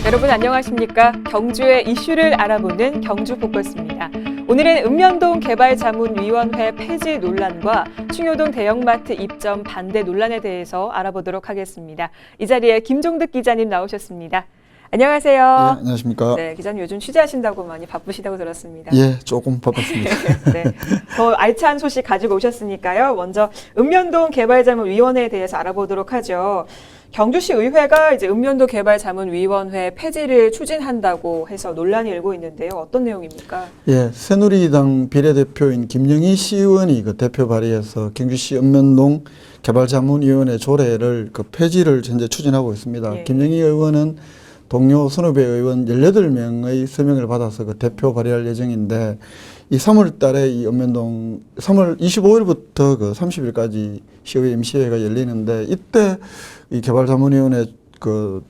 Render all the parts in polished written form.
여러분 안녕하십니까? 경주의 이슈를 알아보는 경주포커스입니다. 오늘은 읍면동 개발자문위원회 폐지 논란과 충효동 대형마트 입점 반대 논란에 대해서 알아보도록 하겠습니다. 이 자리에 김종득 기자님 나오셨습니다. 안녕하세요. 예, 안녕하십니까? 네, 기자님 요즘 취재하신다고 많이 바쁘시다고 들었습니다. 예, 조금 바빴습니다. 네, 더 알찬 소식 가지고 오셨으니까요. 먼저 읍면동 개발자문위원회에 대해서 알아보도록 하죠. 경주시 의회가 이제 읍면동 개발자문위원회 폐지를 추진한다고 해서 논란이 일고 있는데요. 어떤 내용입니까? 예, 새누리당 비례대표인 김영희 시의원이 그 대표 발의해서 경주시 읍면동 개발자문위원회 조례를 그 폐지를 현재 추진하고 있습니다. 예. 김영희 의원은 동료 선후배 의원 18명의 서명을 받아서 그 대표 발의할 예정인데 이 3월 달에 이 읍면동 3월 25일부터 그 30일까지 시의회 임시회가 열리는데 이때 이 개발자문위원회 그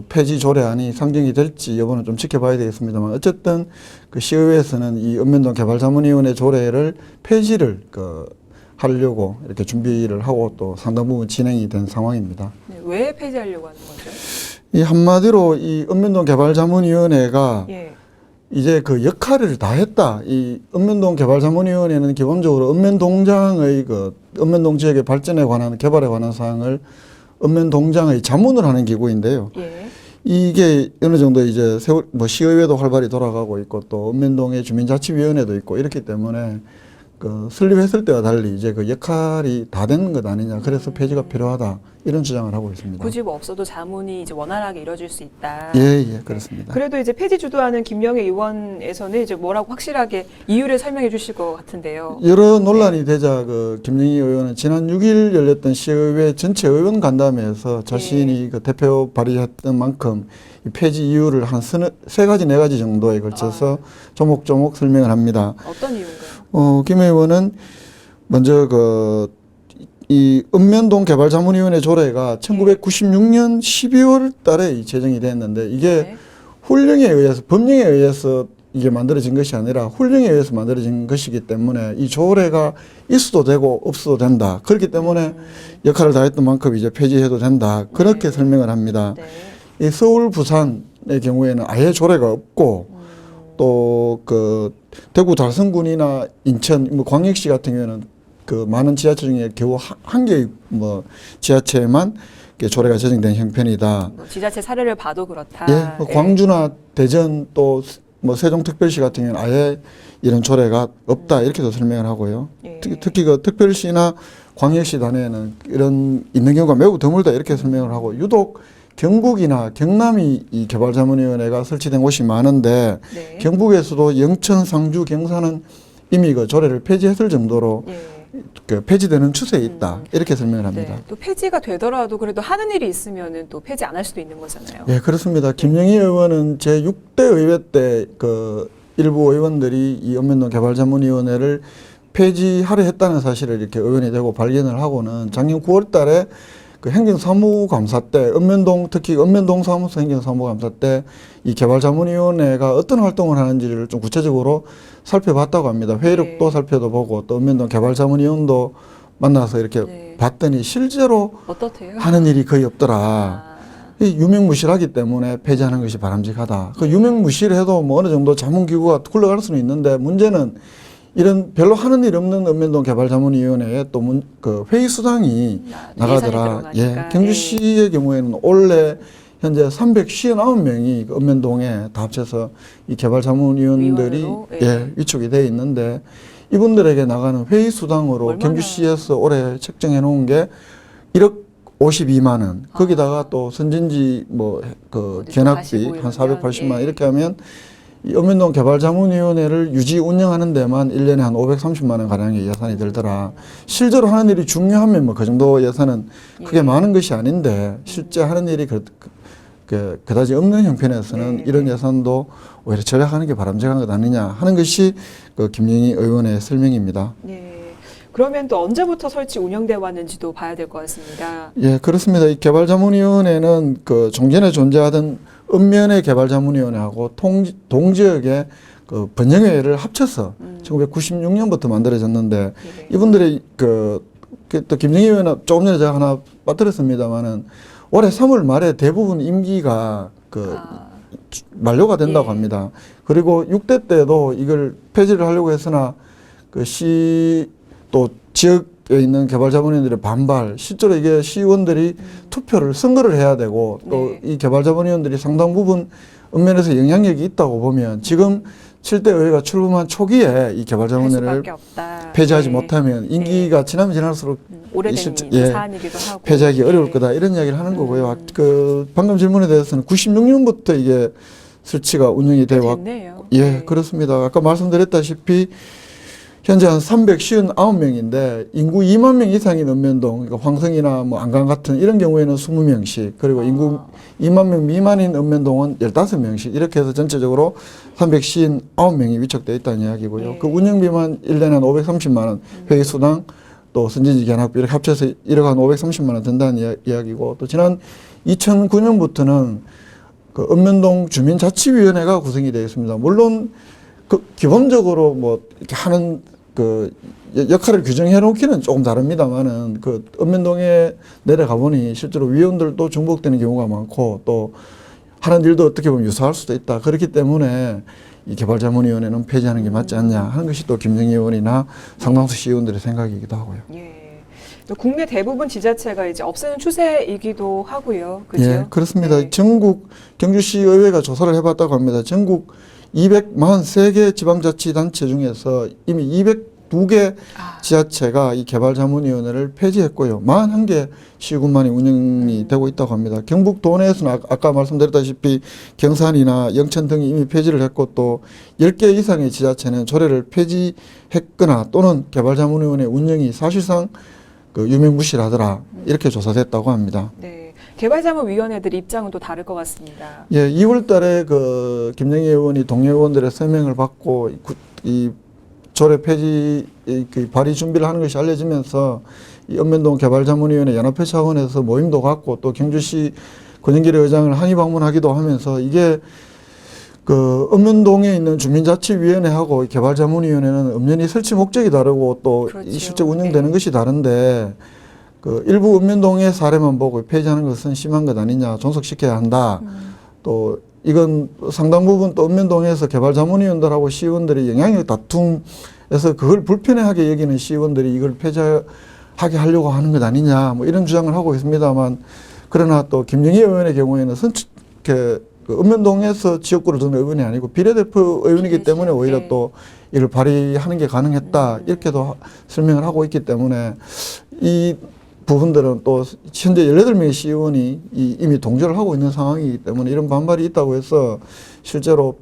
폐지 조례안이 상정이 될지 여부는 좀 지켜봐야 되겠습니다만 어쨌든 그 시의회에서는 이 읍면동 개발자문위원회 조례를 폐지를 하려고 이렇게 준비를 하고 또 상당 부분 진행이 된 상황입니다. 네, 왜 폐지하려고 하는 거죠? 이 한마디로 이 읍면동 개발자문위원회가 예. 이제 그 역할을 다 했다. 이 읍면동 개발자문위원회는 기본적으로 읍면동장의 읍면동 지역의 발전에 관한 개발에 관한 사항을 읍면동장의 자문을 하는 기구인데요. 예. 이게 어느 정도 이제 시의회도 활발히 돌아가고 있고 또 읍면동의 주민자치위원회도 있고 이렇기 때문에 설립했을 때와 달리 이제 그 역할이 다 된 것 아니냐. 그래서 폐지가 필요하다. 이런 주장을 하고 있습니다. 굳이 뭐 없어도 자문이 이제 원활하게 이루어질 수 있다. 예, 그렇습니다. 그래도 이제 폐지 주도하는 김영애 의원에서는 이제 뭐라고 확실하게 이유를 설명해 주실 것 같은데요. 여러 논란이 되자 김영희 의원은 지난 6일 열렸던 시의회 전체 의원 간담회에서 자신이 그 대표 발의했던 만큼 이 폐지 이유를 한 세 가지, 네 가지 정도에 걸쳐서 조목조목 설명을 합니다. 어떤 이유인가요? 김 의원은 먼저 이 읍면동 개발자문위원회 조례가 1996년 12월 달에 제정이 됐는데 이게 훈령에 의해서, 법령에 의해서 이게 만들어진 것이 아니라 훈령에 의해서 만들어진 것이기 때문에 이 조례가 있어도 되고 없어도 된다. 그렇기 때문에 역할을 다했던 만큼 이제 폐지해도 된다. 그렇게 설명을 합니다. 이 서울, 부산의 경우에는 아예 조례가 없고 또 대구 달성군이나 인천, 광역시 같은 경우에는 많은 지자체 중에 겨우 한 개의 지자체에만 조례가 제정된 형편이다. 지자체 사례를 봐도 그렇다. 예, 광주나 대전 또 세종특별시 같은 경우는 아예 이런 조례가 없다 이렇게도 설명을 하고요. 예. 특히 특별시나 광역시 단위에는 이런 있는 경우가 매우 드물다 이렇게 설명을 하고 유독 경북이나 경남이 이 개발자문위원회가 설치된 곳이 많은데 네. 경북에서도 영천, 상주, 경산은 이미 조례를 폐지했을 정도로 폐지되는 추세에 있다 이렇게 설명을 합니다. 네. 또 폐지가 되더라도 그래도 하는 일이 있으면은 또 폐지 안 할 수도 있는 거잖아요. 예, 그렇습니다. 김영희 의원은 제6대 의회 때 일부 의원들이 이 읍면동 개발자문위원회를 폐지하려 했다는 사실을 이렇게 의원이 되고 발견을 하고는 작년 9월 달에 행정사무감사 때 특히 읍면동 사무소 행정사무감사 때 이 개발자문위원회가 어떤 활동을 하는지를 좀 구체적으로 살펴봤다고 합니다. 회의록도 살펴보고 또 읍면동 개발자문위원도 만나서 이렇게 봤더니 실제로 어떻대요? 하는 일이 거의 없더라. 유명무실하기 때문에 폐지하는 것이 바람직하다. 유명무실해도 어느 정도 자문기구가 굴러갈 수는 있는데 문제는 이런 별로 하는 일 없는 읍면동 개발자문위원회에 또 회의 수당이 나가더라. 예, 경주시의 경우에는 올해 현재 359명이 읍면동에 다 합쳐서 이 개발자문위원들이 위촉이 되어 있는데 이분들에게 나가는 회의 수당으로 경주시에서 올해 책정해 놓은 게 1억 52만 원. 거기다가 또 선진지 견학비 한 480만 원 이렇게 하면 이 읍면동 개발자문위원회를 유지 운영하는 데만 1년에 한 530만 원 가량의 예산이 들더라. 실제로 하는 일이 중요하면 그 정도 예산은 크게 많은 것이 아닌데 실제 하는 일이 그다지 없는 형편에서는 이런 예산도 오히려 절약하는 게 바람직한 것 아니냐 하는 것이 김영희 의원의 설명입니다. 네. 그러면 또 언제부터 설치 운영돼 왔는지도 봐야 될 것 같습니다. 예, 그렇습니다. 이 개발자문위원회는 종전에 존재하던 읍면의 개발자문위원회하고 동지역의 그 번영회를 합쳐서 1996년부터 만들어졌는데 네. 이분들이 또 김정희 의원은 조금 전에 제가 하나 빠뜨렸습니다만은 올해 3월 말에 대부분 임기가 만료가 된다고 예. 합니다. 그리고 6대 때도 이걸 폐지를 하려고 했으나 또 지역에 있는 개발자본위원들의 반발, 실제로 이게 시의원들이 투표를 선거를 해야 되고 또 네. 이 개발자본위원들이 상당 부분 읍면에서 영향력이 있다고 보면 지금 7대 의회가 출범한 초기에 이 개발자본위원회를 할 수밖에 없다. 폐지하지 네. 못하면 임기가 지나면 지날수록 오래된 예, 사안이기도 하고 폐지하기 어려울 예. 거다 이런 이야기를 하는 거고요. 방금 질문에 대해서는 96년부터 이게 설치가 운영이 되어 왔고 됐네요. 예, 네. 그렇습니다. 아까 말씀드렸다시피 현재 한 359명인데 인구 2만 명 이상인 읍면동, 그러니까 황성이나 뭐 안강 같은 이런 경우에는 20명씩, 그리고 인구 2만 명 미만인 읍면동은 15명씩 이렇게 해서 전체적으로 359명이 위촉되어 있다는 이야기고요. 네. 그 운영비만 1년에 한 530만 원, 회의 수당 또 선진지 견학비 이렇게 합쳐서 1억 한 530만 원 든다는 이야기고, 또 지난 2009년부터는 그 읍면동 주민자치위원회가 구성이 되어 있습니다. 물론 기본적으로 뭐 이렇게 하는 역할을 규정해 놓기는 조금 다릅니다만은 읍면동에 내려가 보니 실제로 위원들도 중복되는 경우가 많고 또 하는 일도 어떻게 보면 유사할 수도 있다. 그렇기 때문에 이 개발자문위원회는 폐지하는 게 맞지 않냐 하는 것이 또 김정희 의원이나 상당수 시의원들의 생각이기도 하고요. 예. 또 국내 대부분 지자체가 이제 없애는 추세이기도 하고요. 그죠? 예, 그렇습니다. 네. 전국 경주시 의회가 조사를 해봤다고 합니다. 전국 243개 지방자치단체 중에서 이미 202개 지자체가 이 개발자문위원회를 폐지했고요. 41개 시군만이 운영이 되고 있다고 합니다. 경북 도내에서는 아까 말씀드렸다시피 경산이나 영천 등이 이미 폐지를 했고 또 10개 이상의 지자체는 조례를 폐지했거나 또는 개발자문위원회 운영이 사실상 유명무실하더라. 이렇게 조사됐다고 합니다. 네. 개발자문위원회들 입장은 또 다를 것 같습니다. 예, 2월 달에 김정희 의원이 동료 의원들의 서명을 받고 이 조례 폐지 발의 준비를 하는 것이 알려지면서 이 읍면동 개발자문위원회 연합회 차원에서 모임도 갖고 또 경주시 권영길 의장을 항의 방문하기도 하면서 이게 읍면동에 있는 주민자치위원회하고 개발자문위원회는 읍면이 설치 목적이 다르고 또 그렇죠. 이 실제 운영되는 네. 것이 다른데 일부 읍면동의 사례만 보고 폐지하는 것은 심한 것 아니냐, 존속시켜야 한다. 또 이건 상당 부분 또 읍면동에서 개발자문위원들하고 시의원들이 영향력 다툼에서 그걸 불편해하게 여기는 시의원들이 이걸 폐지하게 하려고 하는 것 아니냐, 뭐 이런 주장을 하고 있습니다만, 그러나 또 김정희 의원의 경우에는 읍면동에서 지역구를 두는 의원이 아니고 비례대표 의원이기 때문에 오히려 네. 또 이를 발의하는 게 가능했다 이렇게도 설명을 하고 있기 때문에 이 부분들은 또 현재 18명의 시의원이 이미 동조를 하고 있는 상황이기 때문에 이런 반발이 있다고 해서 실제로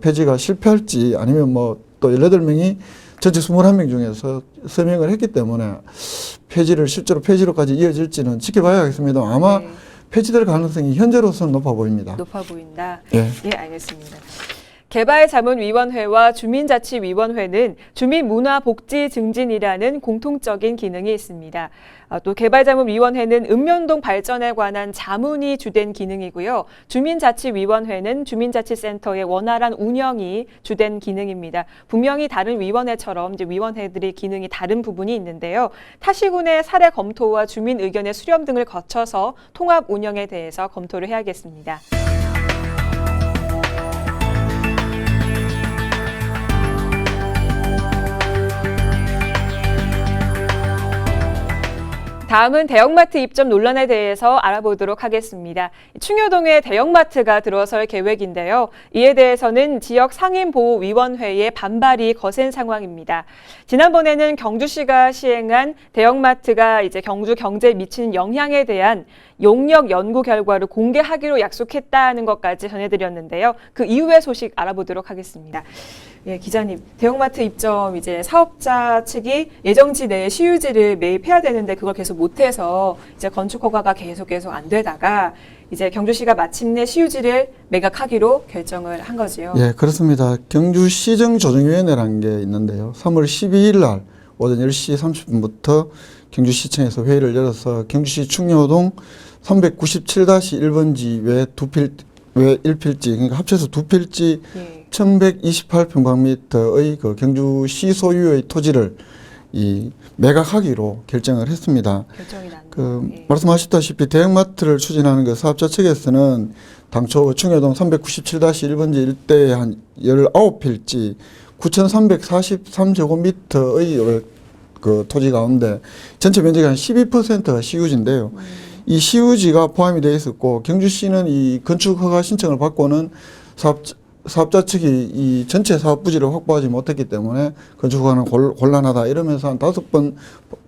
폐지가 실패할지 아니면 뭐 또 18명이 전체 21명 중에서 서명을 했기 때문에 실제로 폐지로까지 이어질지는 지켜봐야겠습니다. 아마 네. 폐지될 가능성이 현재로서는 높아 보입니다. 높아 보인다. 예. 예, 알겠습니다. 개발자문위원회와 주민자치위원회는 주민문화복지 증진이라는 공통적인 기능이 있습니다. 또 개발자문위원회는 읍면동 발전에 관한 자문이 주된 기능이고요. 주민자치위원회는 주민자치센터의 원활한 운영이 주된 기능입니다. 분명히 다른 위원회처럼 이제 위원회들의 기능이 다른 부분이 있는데요. 타시군의 사례 검토와 주민 의견의 수렴 등을 거쳐서 통합 운영에 대해서 검토를 해야겠습니다. 다음은 대형마트 입점 논란에 대해서 알아보도록 하겠습니다. 충효동에 대형마트가 들어설 계획인데요. 이에 대해서는 지역 상인보호위원회의 반발이 거센 상황입니다. 지난번에는 경주시가 시행한 대형마트가 이제 경주 경제에 미치는 영향에 대한 용역 연구 결과를 공개하기로 약속했다는 것까지 전해드렸는데요. 그 이후의 소식 알아보도록 하겠습니다. 예, 기자님, 대형마트 입점 이제 사업자 측이 예정지 내에 시유지를 매입해야 되는데 그걸 계속 못해서 이제 건축 허가가 계속 안 되다가 이제 경주시가 마침내 시유지를 매각하기로 결정을 한 거지요. 예, 그렇습니다. 경주시정조정위원회라는 게 있는데요. 3월 12일 날 오전 10시 30분부터 경주시청에서 회의를 열어서 경주시 충효동 397-1번지 외 두 외 1필지, 그러니까 합쳐서 2필지 예. 1128평방미터의 그 경주시 소유의 토지를 이 매각하기로 결정을 했습니다. 결정이 났네요. 예. 말씀하셨다시피 대형마트를 추진하는 그 사업자 측에서는 당초 충여동 397-1번지 일대에 한 19필지 9,343제곱미터의 그 토지 가운데 전체 면적이 한 12%가 시유지인데요. 이 시유지가 포함이 되어 있었고 경주시는 이 건축 허가 신청을 받고는 사업자 측이 이 전체 사업 부지를 확보하지 못했기 때문에 건축 허가는 곤란하다 이러면서 한 5번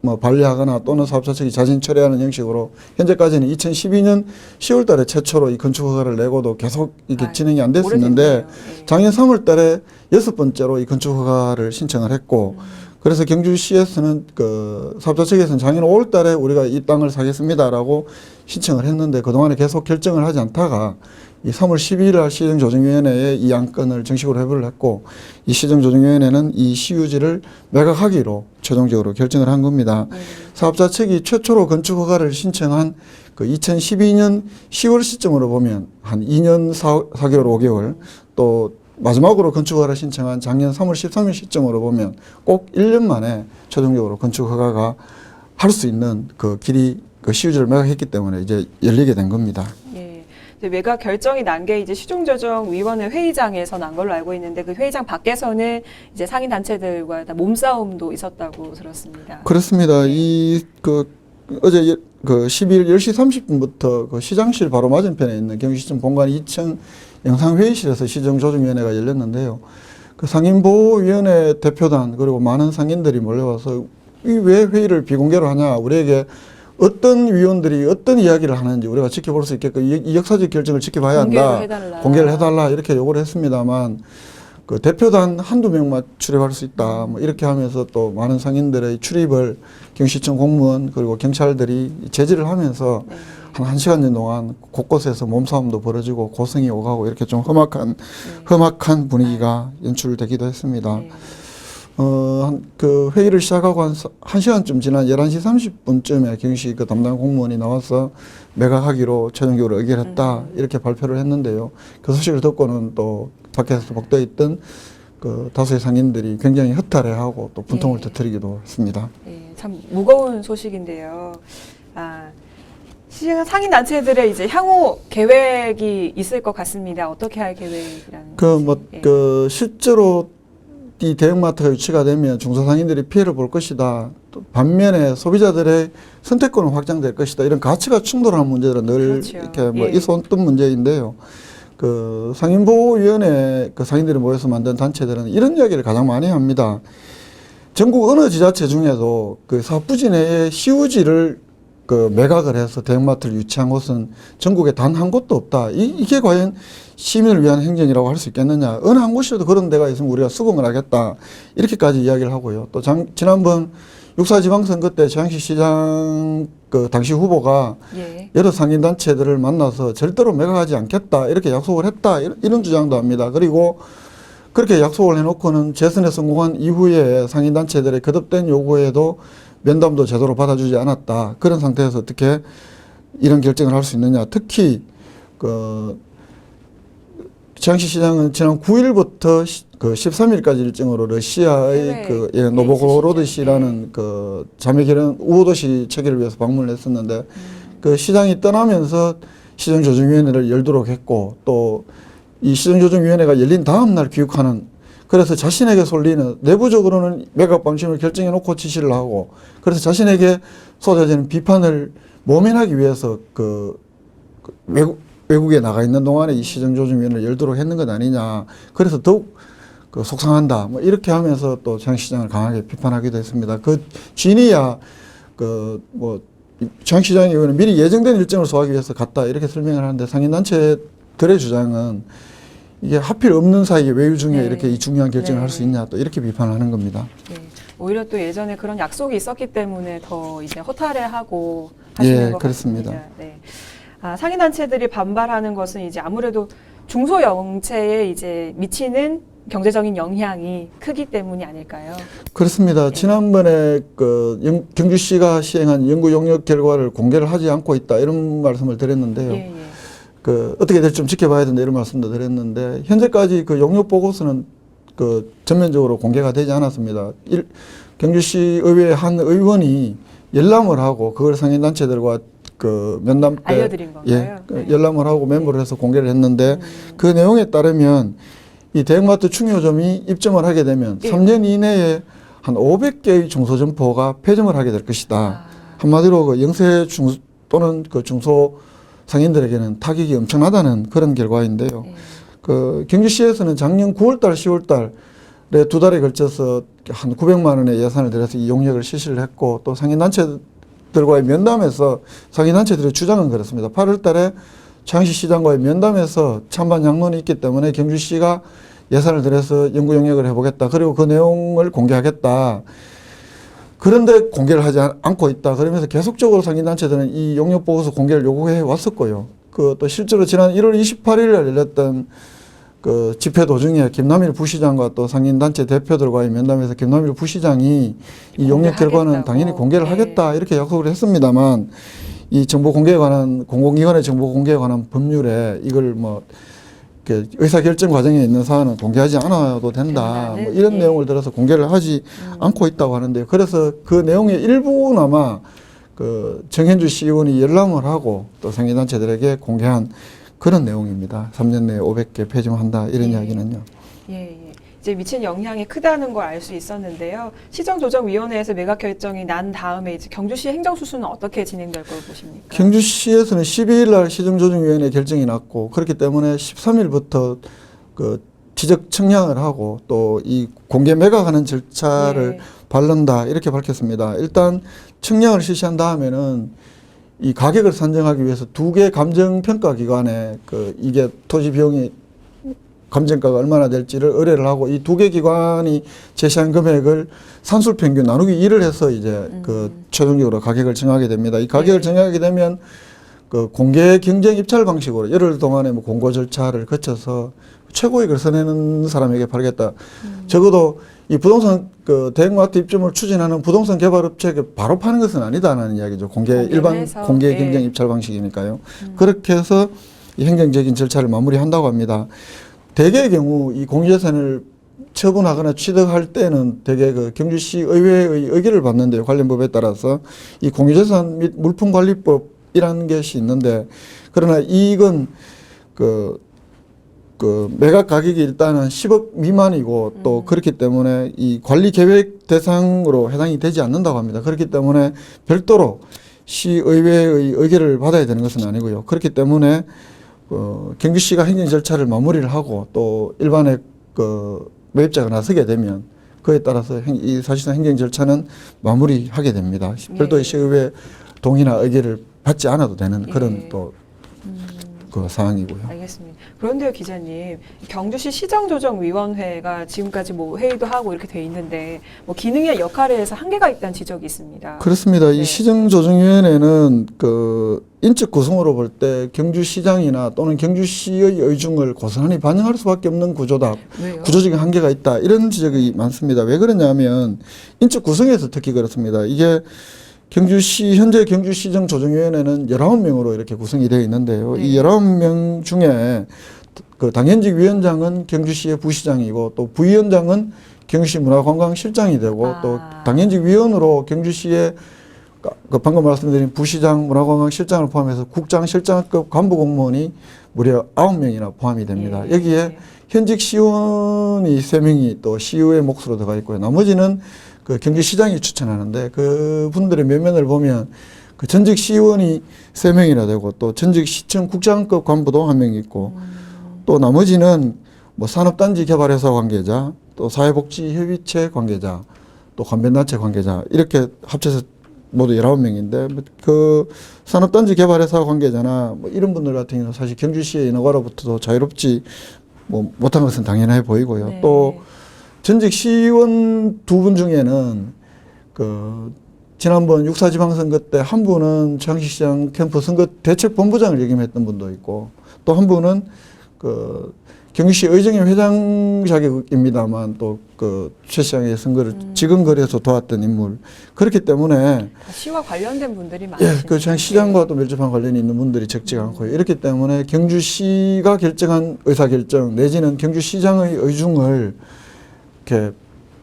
뭐 반려하거나 또는 사업자 측이 자진 철회하는 형식으로 현재까지는 2012년 10월 달에 최초로 이 건축 허가를 내고도 계속 이게 진행이 안 됐었는데 예. 작년 3월 달에 6번째로 이 건축 허가를 신청을 했고 그래서 경주시에서는 그 사업자 측에서는 작년 5월 달에 우리가 이 땅을 사겠습니다라고 신청을 했는데 그동안에 계속 결정을 하지 않다가 이 3월 12일 날 시정조정위원회에 이 안건을 정식으로 회부를 했고 이 시정조정위원회는 이 시유지를 매각하기로 최종적으로 결정을 한 겁니다. 사업자 측이 최초로 건축허가를 신청한 그 2012년 10월 시점으로 보면 한 2년 4개월 5개월 또 마지막으로 건축허가를 신청한 작년 3월 13일 시점으로 보면 꼭 1년 만에 최종적으로 건축허가가 할 수 있는 그 길이 그 시유지를 매각했기 때문에 이제 열리게 된 겁니다. 예. 이제 매각 결정이 난 게 이제 시정조정위원회 회의장에서 난 걸로 알고 있는데 그 회의장 밖에서는 이제 상인 단체들과 다 몸싸움도 있었다고 들었습니다. 그렇습니다. 이 그 어제 그 12일 10시 30분부터 그 시장실 바로 맞은편에 있는 경기시청 본관 2층 영상회의실에서 시정조정위원회가 열렸는데요. 그 상인보호위원회 대표단 그리고 많은 상인들이 몰려와서 이 왜 회의를 비공개로 하냐 우리에게 어떤 위원들이 어떤 이야기를 하는지 우리가 지켜볼 수 있게끔 이 역사적 결정을 지켜봐야 한다. 공개를 해달라 이렇게 요구를 했습니다만 그 대표단 한두 명만 출입할 수 있다. 뭐 이렇게 하면서 또 많은 상인들의 출입을 경시청 공무원 그리고 경찰들이 제지를 하면서 한 1시간 전 동안 곳곳에서 몸싸움도 벌어지고 고성이 오가고 이렇게 좀 험악한 분위기가 연출되기도 했습니다. 그 회의를 시작하고 한 1시간쯤 지난 11시 30분쯤에 경시 그 담당 공무원이 나와서 매각하기로 최종적으로 의결했다 이렇게 발표를 했는데요. 그 소식을 듣고는 또 밖에서 복도에 있던 그 다수의 상인들이 굉장히 허탈해하고 또 분통을 터뜨리기도 했습니다. 예, 참 무거운 소식인데요. 상인 단체들의 이제 향후 계획이 있을 것 같습니다. 어떻게 할 계획이라는 그 실제로 이 대형마트가 유치가 되면 중소상인들이 피해를 볼 것이다. 또 반면에 소비자들의 선택권은 확장될 것이다. 이런 가치가 충돌하는 문제들은 늘 그렇죠. 이렇게 뭐 있었던 문제인데요. 그 상인보호위원회 그 상인들이 모여서 만든 단체들은 이런 이야기를 가장 많이 합니다. 전국 어느 지자체 중에도 그 사업부지 내에 시유지를 그 매각을 해서 대형마트를 유치한 곳은 전국에 단 한 곳도 없다. 이게 과연 시민을 위한 행정이라고 할 수 있겠느냐. 어느 한 곳이라도 그런 데가 있으면 우리가 수긍을 하겠다. 이렇게까지 이야기를 하고요. 또 지난번 6.4 지방선거 때 최양식 시장 그 당시 후보가 여러 상인단체들을 만나서 절대로 매각하지 않겠다. 이렇게 약속을 했다. 이런 주장도 합니다. 그리고 그렇게 약속을 해놓고는 재선에 성공한 이후에 상인단체들의 거듭된 요구에도 면담도 제대로 받아주지 않았다. 그런 상태에서 어떻게 이런 결정을 할 수 있느냐. 특히 그 최양식 시장은 지난 9일부터 그 13일까지 일정으로 러시아의 그 노보고로드시라는 그 자매결연 우호도시 체결을 위해서 방문을 했었는데 그 시장이 떠나면서 시정조정위원회를 열도록 했고 또 이 시정조정위원회가 열린 다음 날 귀국하는 그래서 자신에게 쏠리는 내부적으로는 매각 방침을 결정해 놓고 지시를 하고 그래서 자신에게 쏟아지는 비판을 모면하기 위해서 외국에 나가 있는 동안에 이 시정조정위원회를 열도록 했는 것 아니냐. 그래서 더욱 그 속상한다. 뭐 이렇게 하면서 또 최양시장을 강하게 비판하기도 했습니다. 그 진이야 최양시장이 미리 예정된 일정을 소화하기 위해서 갔다 이렇게 설명을 하는데 상인단체들의 주장은 이게 하필 없는 사이에 외유 중에 이렇게 이 중요한 결정을 할 수 있냐 또 이렇게 비판을 하는 겁니다. 오히려 또 예전에 그런 약속이 있었기 때문에 더 이제 허탈해하고 하시는 것 그렇습니다. 같습니다. 상인단체들이 반발하는 것은 이제 아무래도 중소영체에 이제 미치는 경제적인 영향이 크기 때문이 아닐까요? 그렇습니다. 지난번에 그 경주시가 시행한 연구 용역 결과를 공개를 하지 않고 있다 이런 말씀을 드렸는데요. 그 어떻게 될지 좀 지켜봐야 된다 이런 말씀도 드렸는데 현재까지 그 용역 보고서는 그 전면적으로 공개가 되지 않았습니다. 경주시 의회 한 의원이 열람을 하고 그걸 상인단체들과 그 면담 때 알려드린 건가요? 그 열람을 하고 멤버를 해서 공개를 했는데 그 내용에 따르면 이 대형마트 충효점이 입점을 하게 되면 3년 이내에 한 500개의 중소점포가 폐점을 하게 될 것이다. 한마디로 그 영세 또는 그 중소 상인들에게는 타격이 엄청나다는 그런 결과인데요. 그 경주시에서는 작년 9월달, 10월달에 두 달에 걸쳐서 한 900만 원의 예산을 들여서 이 용역을 실시를 했고 또 상인단체들과의 면담에서 상인단체들의 주장은 그렇습니다. 8월달에 창시 시장과의 면담에서 찬반 양론이 있기 때문에 경주시가 예산을 들여서 연구 용역을 해보겠다. 그리고 그 내용을 공개하겠다. 그런데 공개를 하지 않고 있다. 그러면서 계속적으로 상인단체들은 이 용역보고서 공개를 요구해 왔었고요. 그 또 실제로 지난 1월 28일 날 열렸던 그 집회 도중에 김남일 부시장과 또 상인단체 대표들과의 면담에서 김남일 부시장이 이 용역 결과는 당연히 공개를 하겠다. 이렇게 약속을 했습니다만 이 정보 공개에 관한 공공기관의 정보 공개에 관한 법률에 이걸 뭐 의사결정 과정에 있는 사안은 공개하지 않아도 된다. 뭐 이런 내용을 들어서 공개를 하지 않고 있다고 하는데요. 그래서 그 내용의 일부나마 그 정현주 시의원이 열람을 하고 또 상인단체들에게 공개한 그런 내용입니다. 3년 내에 500개 폐점한다 이런 이야기는요. 이제 미친 영향이 크다는 걸 알 수 있었는데요. 시정조정위원회에서 매각 결정이 난 다음에 이제 경주시 행정수수는 어떻게 진행될 걸 보십니까? 경주시에서는 12일 날 시정조정위원회 결정이 났고 그렇기 때문에 13일부터 그 지적 청량을 하고 또 이 공개 매각하는 절차를 밟는다 이렇게 밝혔습니다. 일단 청량을 실시한 다음에는 이 가격을 산정하기 위해서 두 개 감정평가기관에 그 이게 토지 비용이 감정가가 얼마나 될지를 의뢰를 하고 이 두 개 기관이 제시한 금액을 산술평균 나누기 2를 해서 이제 그 최종적으로 가격을 정하게 됩니다. 이 가격을 정하게 되면 그 공개 경쟁 입찰 방식으로 열흘 동안의 뭐 공고 절차를 거쳐서 최고액을 선내는 사람에게 팔겠다. 적어도 이 부동산 그 대형마트 입점을 추진하는 부동산 개발업체에게 바로 파는 것은 아니다라는 이야기죠. 일반 공개 경쟁 입찰 방식이니까요. 그렇게 해서 이 행정적인 절차를 마무리한다고 합니다. 대개의 경우 이 공유재산을 처분하거나 취득할 때는 대개 그 경주시 의회의 의결을 받는데요. 관련 법에 따라서 이 공유재산 및 물품관리법이라는 것이 있는데 그러나 이건 그 매각 가격이 일단은 10억 미만이고 또 그렇기 때문에 이 관리 계획 대상으로 해당이 되지 않는다고 합니다. 그렇기 때문에 별도로 시의회의 의결을 받아야 되는 것은 아니고요. 그렇기 때문에 경주시가 행정 절차를 마무리를 하고 또 일반의 그 매입자가 나서게 되면 그에 따라서 이 사실상 행정 절차는 마무리하게 됩니다. 별도의 시의회 동의나 의결을 받지 않아도 되는 그런 또 그 사항이고요. 알겠습니다. 그런데요, 기자님, 경주시 시정조정위원회가 지금까지 뭐 회의도 하고 이렇게 돼 있는데 뭐 기능이나 역할에서 한계가 있다는 지적이 있습니다. 그렇습니다. 이 시정조정위원회는 그 인적 구성으로 볼 때 경주시장이나 또는 경주시의 의중을 고스란히 반영할 수밖에 없는 구조다. 왜요? 구조적인 한계가 있다. 이런 지적이 많습니다. 왜 그러냐면 인적 구성에서 특히 그렇습니다. 이게 현재 경주시정조정위원회는 19명으로 이렇게 구성이 되어 있는데요. 이 19명 중에 그 당연직 위원장은 경주시의 부시장이고 또 부위원장은 경주시 문화관광실장이 되고 또 당연직 위원으로 경주시의 그 방금 말씀드린 부시장, 문화관광실장을 포함해서 국장, 실장급 간부 공무원이 무려 9명이나 포함이 됩니다. 여기에 현직 시의원이 3명이 또 시의회 몫으로 들어가 있고요. 나머지는 그 경주시장이 추천하는데 그 분들의 면면을 보면 그 전직 시의원이 3명이나 되고 또 전직 시청 국장급 간부도 1명 있고 또 나머지는 뭐 산업단지 개발회사 관계자 또 사회복지협의체 관계자 또 관변단체 관계자 이렇게 합쳐서 모두 19명인데 그 산업단지 개발회사 관계자나 뭐 이런 분들 같은 경우는 사실 경주시의 인허가로부터도 자유롭지 뭐 못한 것은 당연해 보이고요. 또 전직 시의원 2분 중에는 그 지난번 6.4 지방선거 때 한 분은 창시시장 캠프 선거 대책본부장을 역임했던 분도 있고 또 한 분은 그 경주시 의정회 회장 자격입니다만 또 그 최 시장의 선거를 지근거리에서 도왔던 인물. 그렇기 때문에 시와 관련된 분들이 많으시죠. 예, 그 시장과 또 밀접한 관련이 있는 분들이 적지 않고요. 이렇기 때문에 경주시가 결정한 의사결정 내지는 경주시장의 의중을 이렇게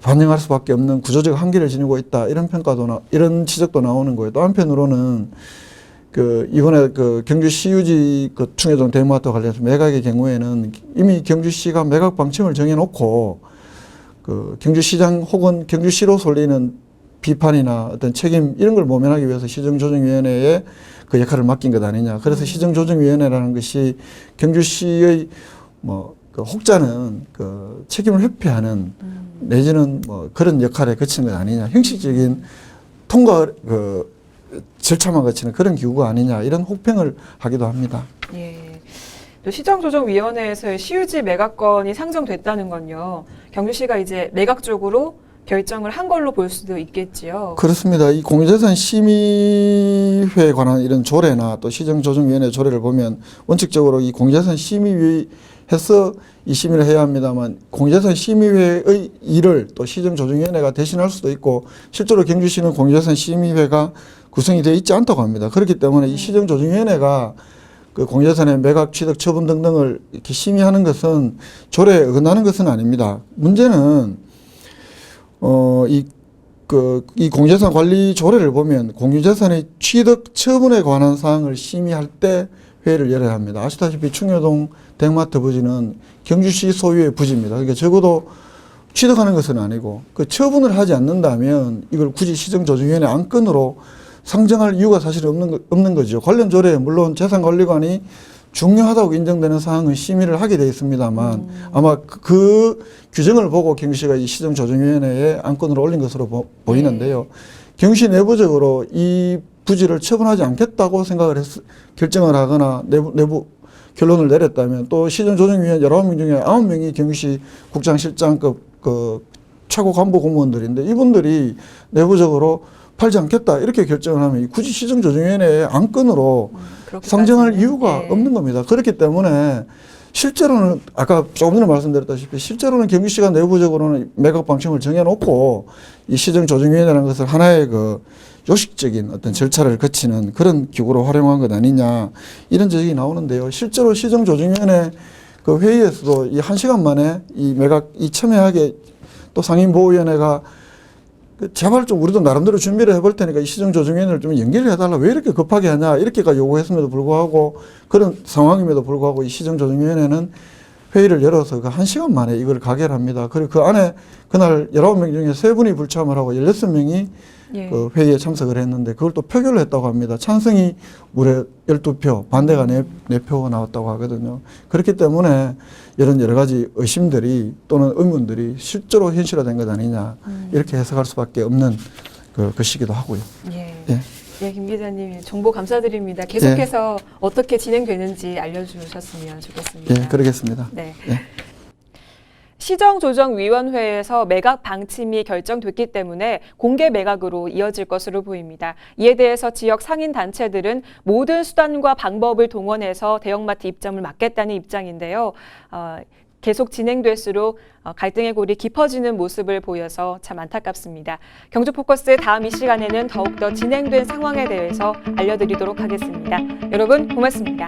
반영할 수밖에 없는 구조적 한계를 지니고 있다. 이런 평가도 이런 지적도 나오는 거예요. 또 한편으로는 그 이번에 그 경주시유지 그 충효동 대형마트 관련해서 매각의 경우에는 이미 경주시가 매각 방침을 정해놓고 그 경주시장 혹은 경주시로 쏠리는 비판이나 어떤 책임 이런 걸 모면하기 위해서 시정조정위원회에 그 역할을 맡긴 것 아니냐. 그래서 시정조정위원회라는 것이 경주시의 뭐 그 혹자는 그 책임을 회피하는 내지는 뭐 그런 역할에 그치는 것 아니냐. 형식적인 통과 그 절차만 거치는 그런 기구가 아니냐. 이런 혹평을 하기도 합니다. 예. 또 시정조정위원회에서의 시유지 매각건이 상정됐다는 건요. 경주시가 이제 매각 쪽으로 결정을 한 걸로 볼 수도 있겠지요. 그렇습니다. 이 공유재산 심의회에 관한 이런 조례나 또 시정조정위원회 조례를 보면 원칙적으로 이 공유재산 심의위에서 이 심의를 해야 합니다만 공유재산 심의회의 일을 또 시정조정위원회가 대신할 수도 있고 실제로 경주시는 공유재산 심의회가 구성이 되어 있지 않다고 합니다. 그렇기 때문에 이 시정조정위원회가 그 공유재산의 매각, 취득, 처분 등등을 이렇게 심의하는 것은 조례에 어긋나는 것은 아닙니다. 문제는 이 공유재산 관리 조례를 보면 공유재산의 취득, 처분에 관한 사항을 심의할 때 회의를 열어야 합니다. 아시다시피 충효동 대형마트 부지는 경주시 소유의 부지입니다. 그러니까 적어도 취득하는 것은 아니고 그 처분을 하지 않는다면 이걸 굳이 시정조정위원회 안건으로 상정할 이유가 사실 없는 거죠. 관련 조례에 물론 재산관리관이 중요하다고 인정되는 사항은 심의를 하게 되어 있습니다만 아마 그 규정을 보고 경주시가 이 시정조정위원회에 안건으로 올린 것으로 보이는데요. 경주시 내부적으로 이 부지를 처분하지 않겠다고 결정을 하거나 내부 결론을 내렸다면 또 시정조정위원 19명 중에 9명이 경주시 국장실장급 그 최고 간부 공무원들인데 이분들이 내부적으로 팔지 않겠다 이렇게 결정을 하면 굳이 시정조정위원회의 안건으로 상정할 이유가 없는 겁니다. 그렇기 때문에 실제로는 아까 조금 전에 말씀드렸다시피 실제로는 경주시가 내부적으로는 매각 방침을 정해놓고 이 시정조정위원회라는 것을 하나의 그 요식적인 어떤 절차를 거치는 그런 기구로 활용한 것 아니냐 이런 지적이 나오는데요. 실제로 시정조정위원회 그 회의에서도 이 1시간 만에 이 매각이 첨예하게 또 상임보호위원회가 제발 좀 우리도 나름대로 준비를 해볼 테니까 이 시정조정위원회를 좀 연기를 해달라. 왜 이렇게 급하게 하냐. 이렇게까지 요구했음에도 불구하고 그런 상황임에도 불구하고 이 시정조정위원회는 회의를 열어서 그 1시간 만에 이걸 가결합니다. 그리고 그 안에 그날 19명 중에 3분이 불참을 하고 16명이 그 회의에 참석을 했는데 그걸 또 표결을 했다고 합니다. 찬성이 무려 12표, 반대가 4표가 나왔다고 하거든요. 그렇기 때문에 이런 여러 가지 의심들이 또는 의문들이 실제로 현실화된 것 아니냐 이렇게 해석할 수밖에 없는 것이기도 하고요. 예. 예. 네, 김 기자님 정보 감사드립니다. 계속해서 어떻게 진행되는지 알려주셨으면 좋겠습니다. 예, 그러겠습니다. 네. 예. 시정조정위원회에서 매각 방침이 결정됐기 때문에 공개 매각으로 이어질 것으로 보입니다. 이에 대해서 지역 상인단체들은 모든 수단과 방법을 동원해서 대형마트 입점을 막겠다는 입장인데요. 계속 진행될수록 갈등의 골이 깊어지는 모습을 보여서 참 안타깝습니다. 경주포커스 다음 이 시간에는 더욱더 진행된 상황에 대해서 알려드리도록 하겠습니다. 여러분 고맙습니다.